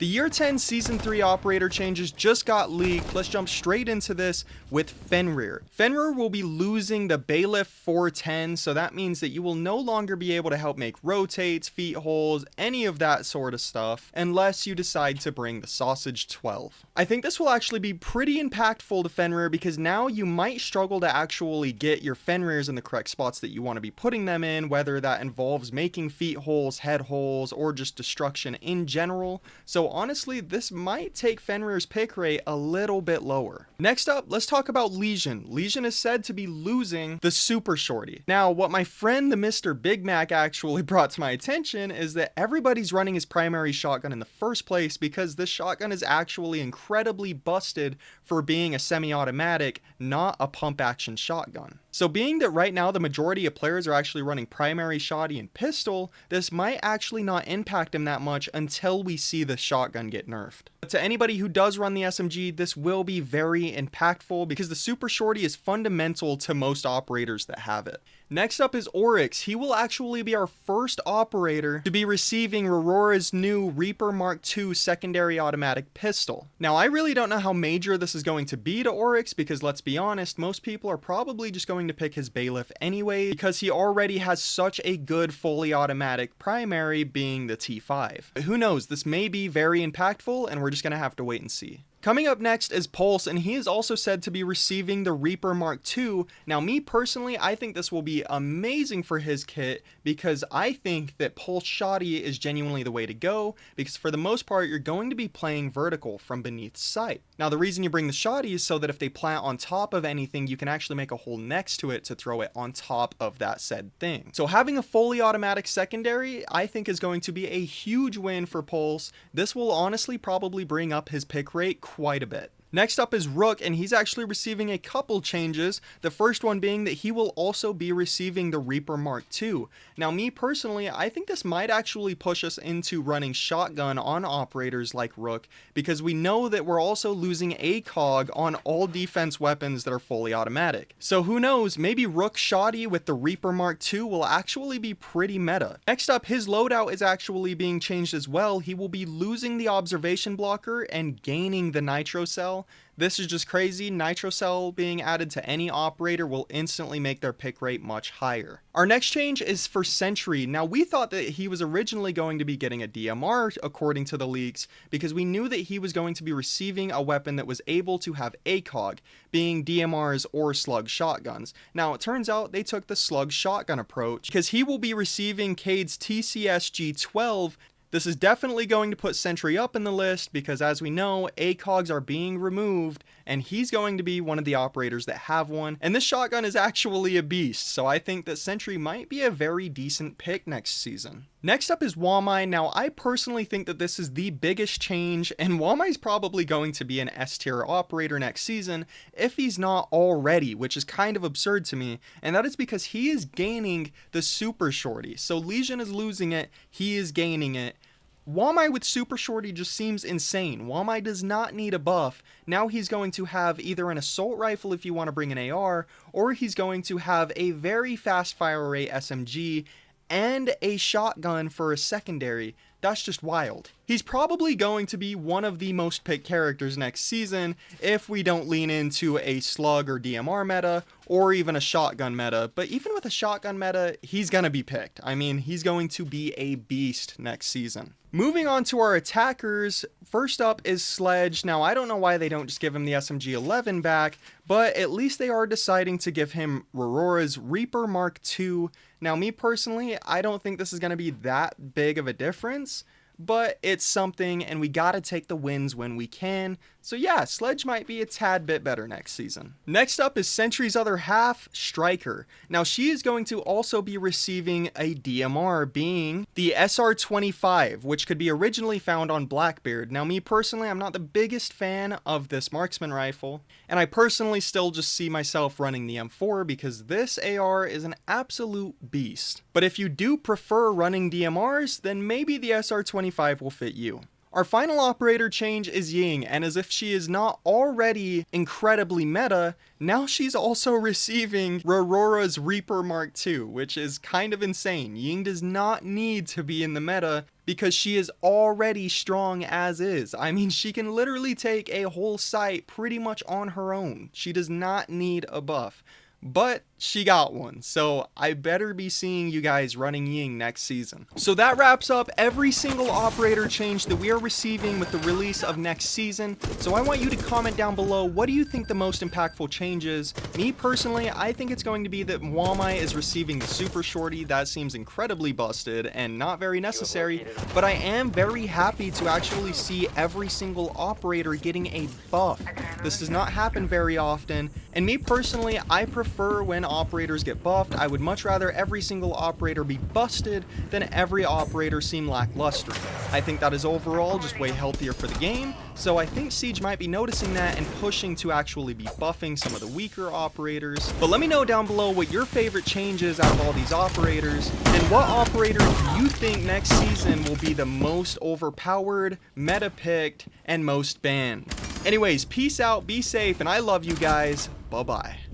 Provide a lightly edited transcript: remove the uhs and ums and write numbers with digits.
The Year 10 Season 3 operator changes just got leaked. Let's jump straight into this with Fenrir. Fenrir will be losing the Bailiff 410, so that means that you will no longer be able to help make rotates, feet holes, any of that sort of stuff, unless you decide to bring the Sausage 12. I think this will actually be pretty impactful to Fenrir because now you might struggle to actually get your Fenrirs in the correct spots that you want to be putting them in, whether that involves making feet holes, head holes, or just destruction in general. So honestly, this might take Fenrir's pick rate a little bit lower. Next up, let's talk about Legion. Legion is said to be losing the Super Shorty. Now, what my friend the Mr. Big Mac actually brought to my attention is that everybody's running his primary shotgun in the first place because this shotgun is actually incredibly busted for being a semi-automatic, not a pump action shotgun. So being that right now the majority of players are actually running primary shotty and pistol, this might actually not impact him that much until we see the shotgun get nerfed. But to anybody who does run the SMG, this will be very impactful because the Super Shorty is fundamental to most operators that have it. Next up is Orics. He will actually be our first operator to be receiving Aurora's new Reaper Mark II secondary automatic pistol. Now, I really don't know how major this is going to be to Orics because let's be honest, most people are probably just going to pick his Bailiff anyway because he already has such a good fully automatic primary being the T5. But who knows, this may be very impactful and we're just going to have to wait and see. Coming up next is Pulse, and he is also said to be receiving the Reaper Mark II. Now, me personally, I think this will be amazing for his kit because I think that Pulse Shotty is genuinely the way to go because for the most part, you're going to be playing vertical from beneath sight. Now, the reason you bring the Shotty is so that if they plant on top of anything, you can actually make a hole next to it to throw it on top of that said thing. So having a fully automatic secondary, I think is going to be a huge win for Pulse. This will honestly probably bring up his pick rate quite a bit. Next up is Rook, and he's actually receiving a couple changes. The first one being that he will also be receiving the Reaper Mark II. Now, me personally, I think this might actually push us into running shotgun on operators like Rook because we know that we're also losing ACOG on all defense weapons that are fully automatic. So who knows, maybe Rook Shotty with the Reaper Mark II will actually be pretty meta. Next up, his loadout is actually being changed as well. He will be losing the observation blocker and gaining the nitro cell. This is just crazy. Nitro cell being added to any operator will instantly make their pick rate much higher. Our next change is for Sentry. Now, we thought that he was originally going to be getting a DMR according to the leaks because we knew that he was going to be receiving a weapon that was able to have ACOG, being DMRs or slug shotguns. Now, it turns out they took the slug shotgun approach because he will be receiving Cade's TCS G12. This is definitely going to put Sentry up in the list because as we know, ACOGs are being removed and he's going to be one of the operators that have one. And this shotgun is actually a beast, so I think that Sentry might be a very decent pick next season. Next up is Wamai. Now, I personally think that this is the biggest change, and Wamai's probably going to be an S tier operator next season if he's not already, which is kind of absurd to me, and that is because he is gaining the Super Shorty. So Legion is losing it, he is gaining it. Wamai with Super Shorty just seems insane. Wamai does not need a buff. Now he's going to have either an assault rifle if you want to bring an AR, or he's going to have a very fast fire rate SMG and a shotgun for a secondary. That's just wild. He's probably going to be one of the most picked characters next season if we don't lean into a slug or DMR meta or even a shotgun meta. But even with a shotgun meta, he's going to be picked. I mean, he's going to be a beast next season. Moving on to our attackers, first up is Sledge. Now, I don't know why they don't just give him the SMG 11 back, but at least they are deciding to give him Aurora's Reaper Mark II. Now, me personally, I don't think this is going to be that big of a difference, but it's something and we gotta take the wins when we can. So yeah, Sledge might be a tad bit better next season. Next up is Sentry's other half, Striker. Now she is going to also be receiving a DMR being the SR25, which could be originally found on Blackbeard. Now me personally, I'm not the biggest fan of this marksman rifle, and I personally still just see myself running the M4 because this AR is an absolute beast. But if you do prefer running DMRs, then maybe the SR25 will fit you. Our final operator change is Ying, and as if she is not already incredibly meta, now she's also receiving Aurora's Reaper Mark II, which is kind of insane. Ying does not need to be in the meta because she is already strong as is. I mean, she can literally take a whole site pretty much on her own. She does not need a buff. But she got one, so I better be seeing you guys running Ying next season. So that wraps up every single operator change that we are receiving with the release of next season. So I want you to comment down below, what do you think the most impactful change is? Me personally, I think it's going to be that Wamai is receiving the Super Shorty. That seems incredibly busted and not very necessary, but I am very happy to actually see every single operator getting a buff. This does not happen very often, and me personally, I prefer when operators get buffed. I would much rather every single operator be busted than every operator seem lackluster. I think that is overall just way healthier for the game, so I think Siege might be noticing that and pushing to actually be buffing some of the weaker operators. But let me know down below what your favorite change is out of all these operators, and what operator do you think next season will be the most overpowered, meta picked, and most banned. Anyways, peace out, be safe, and I love you guys. Bye-bye.